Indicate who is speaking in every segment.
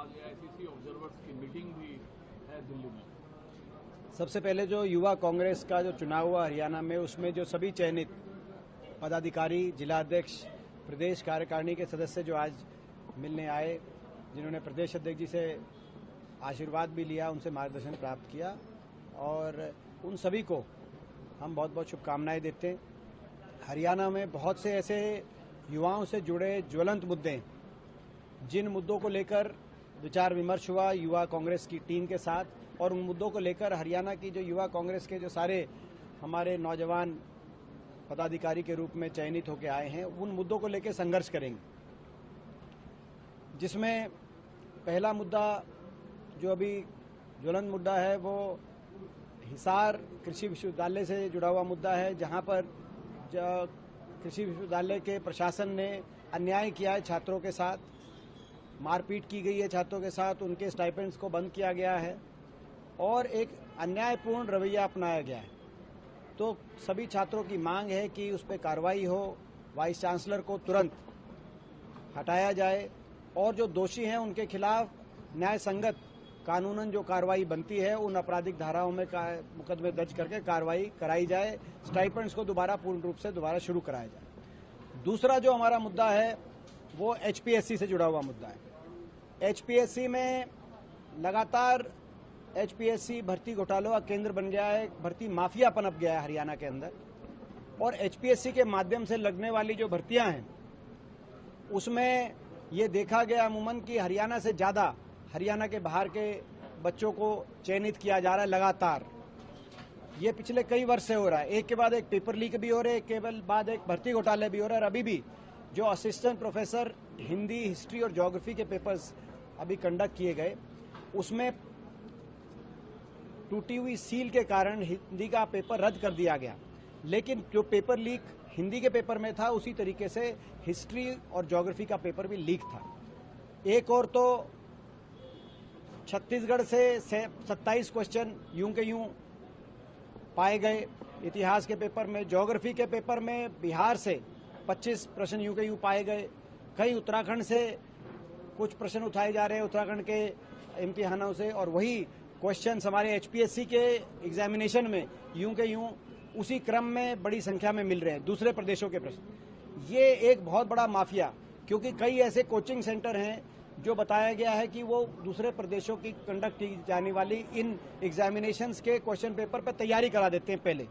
Speaker 1: आज AICC observers की meeting भी है दिल्ली में।
Speaker 2: सबसे पहले जो युवा कांग्रेस का जो चुनाव हुआ हरियाणा में, उसमें जो सभी चयनित पदाधिकारी, जिलाध्यक्ष, प्रदेश कार्यकारिणी के सदस्य जो आज मिलने आए, जिन्होंने प्रदेश अध्यक्ष जी से आशीर्वाद भी लिया, उनसे मार्गदर्शन प्राप्त किया, और उन सभी को हम बहुत बहुत शुभकामनाएं देते हैं। हरियाणा में बहुत से ऐसे युवाओं से जुड़े ज्वलंत मुद्दे हैं, जिन मुद्दों को लेकर विचार विमर्श हुआ युवा कांग्रेस की टीम के साथ, और उन मुद्दों को लेकर हरियाणा की जो युवा कांग्रेस के जो सारे हमारे नौजवान पदाधिकारी के रूप में चयनित होकर आए हैं, उन मुद्दों को लेकर संघर्ष करेंगे। जिसमें पहला मुद्दा जो अभी ज्वलंत मुद्दा है वो हिसार कृषि विश्वविद्यालय से जुड़ा हुआ मुद्दा है, जहां पर कृषि विश्वविद्यालय के प्रशासन ने अन्याय किया है, छात्रों के साथ मारपीट की गई है, छात्रों के साथ उनके स्टाइपेंड्स को बंद किया गया है और एक अन्यायपूर्ण रवैया अपनाया गया है। तो सभी छात्रों की मांग है कि उस पर कार्रवाई हो, वाइस चांसलर को तुरंत हटाया जाए और जो दोषी हैं उनके खिलाफ न्याय संगत कानूनन जो कार्रवाई बनती है उन आपराधिक धाराओं में मुकदमे दर्ज करके कार्रवाई कराई जाए, स्टाइपेंड्स को दोबारा पूर्ण रूप से दोबारा शुरू कराया जाए। दूसरा जो हमारा मुद्दा है वो HPSC से जुड़ा हुआ मुद्दा है। HPSC में लगातार HPSC भर्ती घोटालों का केंद्र बन गया है, भर्ती माफिया पनप गया है हरियाणा के अंदर, और HPSC के माध्यम से लगने वाली जो भर्तियां हैं उसमें ये देखा गया अमूमन कि हरियाणा से ज्यादा हरियाणा के बाहर के बच्चों को चयनित किया जा रहा है लगातार। ये पिछले कई वर्ष से हो रहा है, एक के बाद एक पेपर लीक भी हो रहे, एक के बाद एक भर्ती घोटाले भी हो रहे हैं। और अभी भी जो असिस्टेंट प्रोफेसर हिंदी, हिस्ट्री और ज्योग्राफी के पेपर्स अभी कंडक्ट किए गए, उसमें टूटी हुई सील के कारण हिंदी का पेपर रद्द कर दिया गया, लेकिन जो पेपर लीक हिंदी के पेपर में था उसी तरीके से हिस्ट्री और ज्योग्राफी का पेपर भी लीक था। एक और तो छत्तीसगढ़ से 27 क्वेश्चन यूं के यूं पाए गए इतिहास के पेपर में, ज्योग्राफी के पेपर में बिहार से 25 प्रश्न यूं के यूं पाए गए, कई उत्तराखंड से कुछ प्रश्न उठाए जा रहे हैं उत्तराखंड के इम्तिहानों से, और वही क्वेश्चन हमारे HPSC के एग्जामिनेशन में यूं के यूं उसी क्रम में बड़ी संख्या में मिल रहे हैं दूसरे प्रदेशों के प्रश्न। ये एक बहुत बड़ा माफिया, क्योंकि कई ऐसे कोचिंग सेंटर हैं जो बताया गया है कि वो दूसरे प्रदेशों की कंडक्ट की जाने वाली इन एग्जामिनेशंस के क्वेश्चन पेपर पर तैयारी करा देते हैं पहले,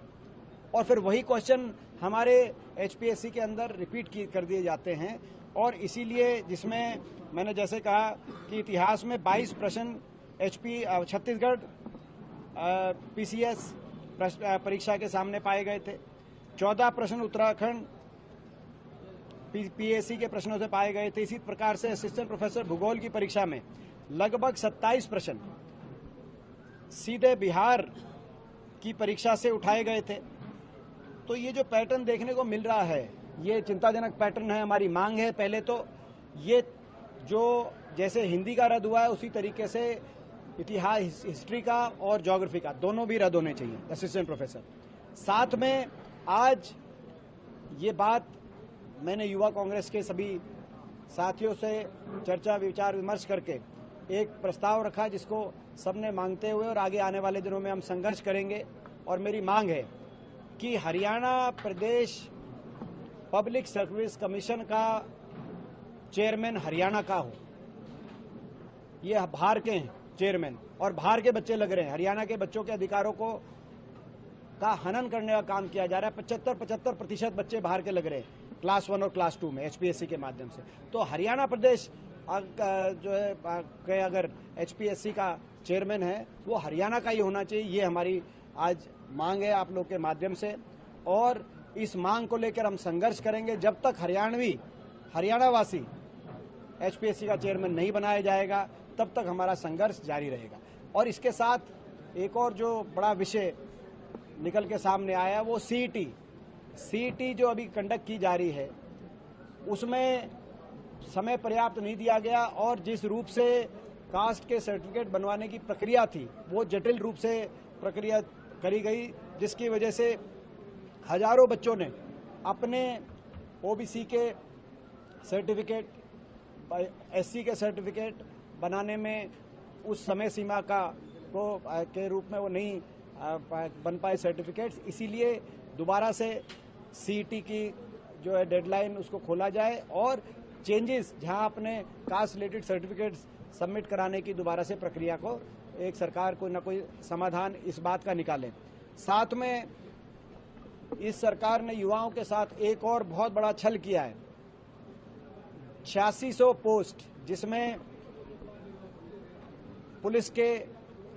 Speaker 2: और फिर वही क्वेश्चन हमारे HPSC के अंदर रिपीट कर दिए जाते हैं। और इसीलिए जिसमें मैंने जैसे कहा कि इतिहास में 22 प्रश्न छत्तीसगढ़ PCS परीक्षा के सामने पाए गए थे, 14 प्रश्न उत्तराखंड PAC के प्रश्नों से पाए गए थे। इसी प्रकार से असिस्टेंट प्रोफेसर भूगोल की परीक्षा में लगभग 27 प्रश्न सीधे बिहार की परीक्षा से उठाए गए थे। तो ये जो पैटर्न देखने को मिल रहा है ये चिंताजनक पैटर्न है। हमारी मांग है पहले तो ये जो जैसे हिंदी का रद्द हुआ है उसी तरीके से इतिहास, हिस्ट्री का और ज्योग्राफी का दोनों भी रद्द होने चाहिए असिस्टेंट प्रोफेसर। साथ में आज ये बात मैंने युवा कांग्रेस के सभी साथियों से चर्चा विचार विमर्श करके एक प्रस्ताव रखा जिसको सबने मांगते हुए और आगे आने वाले दिनों में हम संघर्ष करेंगे। और मेरी मांग है कि हरियाणा प्रदेश पब्लिक सर्विस कमीशन का चेयरमैन हरियाणा का हो। ये बाहर के हैं चेयरमैन और बाहर के बच्चे लग रहे हैं। हरियाणा के बच्चों के अधिकारों को का हनन करने का काम किया जा रहा है। 75% बच्चे बाहर के लग रहे हैं क्लास 1 और क्लास 2 में HPSC के माध्यम से। तो हरियाणा प्रदेश जो है अगर HPSC का चेयरमैन है वो हरियाणा का ही होना चाहिए। ये हमारी आज मांग है आप लोग के माध्यम से, और इस मांग को लेकर हम संघर्ष करेंगे जब तक हरियाणावासी HPSC का चेयरमैन नहीं बनाया जाएगा, तब तक हमारा संघर्ष जारी रहेगा। और इसके साथ एक और जो बड़ा विषय निकल के सामने आया वो CET जो अभी कंडक्ट की जा रही है उसमें समय पर्याप्त नहीं दिया गया, और जिस रूप से कास्ट के सर्टिफिकेट बनवाने की प्रक्रिया थी वो जटिल रूप से प्रक्रिया करी गई, जिसकी वजह से हजारों बच्चों ने अपने OBC के सर्टिफिकेट, SC के सर्टिफिकेट बनाने में उस समय सीमा के रूप में वो नहीं बन पाए सर्टिफिकेट्स, इसीलिए दोबारा से सीईटी की जो है डेडलाइन उसको खोला जाए और चेंजेस जहां अपने कास्ट रिलेटेड सर्टिफिकेट्स सबमिट कराने की दोबारा से प्रक्रिया को एक सरकार कोई ना कोई समाधान इस बात का निकाले। साथ में इस सरकार ने युवाओं के साथ एक और बहुत बड़ा छल किया है। 8600 पोस्ट, जिसमें पुलिस के,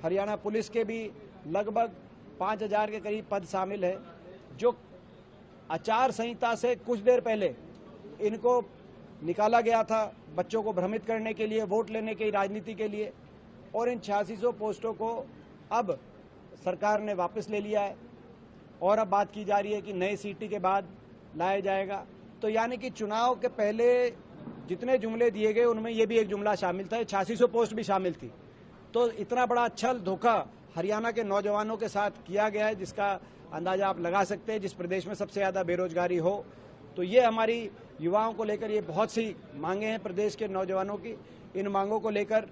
Speaker 2: हरियाणा पुलिस के भी लगभग 5000 के करीब पद शामिल है, जो आचार संहिता से कुछ देर पहले इनको निकाला गया था बच्चों को भ्रमित करने के लिए, वोट लेने की राजनीति के लिए, और इन 8600 पोस्टों को अब सरकार ने वापस ले लिया है और अब बात की जा रही है कि नए सीटी के बाद लाया जाएगा। तो यानी कि चुनाव के पहले जितने जुमले दिए गए उनमें ये भी एक जुमला शामिल था, 8600 पोस्ट भी शामिल थी। तो इतना बड़ा छल धोखा हरियाणा के नौजवानों के साथ किया गया है, जिसका अंदाजा आप लगा सकते हैं, जिस प्रदेश में सबसे ज्यादा बेरोजगारी हो। तो ये हमारी युवाओं को लेकर ये बहुत सी मांगे हैं प्रदेश के नौजवानों की। इन मांगों को लेकर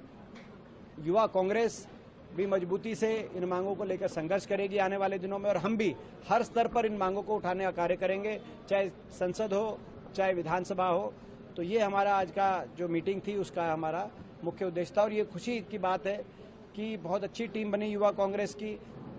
Speaker 2: युवा कांग्रेस भी मजबूती से इन मांगों को लेकर संघर्ष करेगी आने वाले दिनों में, और हम भी हर स्तर पर इन मांगों को उठाने का कार्य करेंगे, चाहे संसद हो चाहे विधानसभा हो। तो ये हमारा आज का जो मीटिंग थी उसका हमारा मुख्य उद्देश्य था, और ये खुशी की बात है कि बहुत अच्छी टीम बनी युवा कांग्रेस की।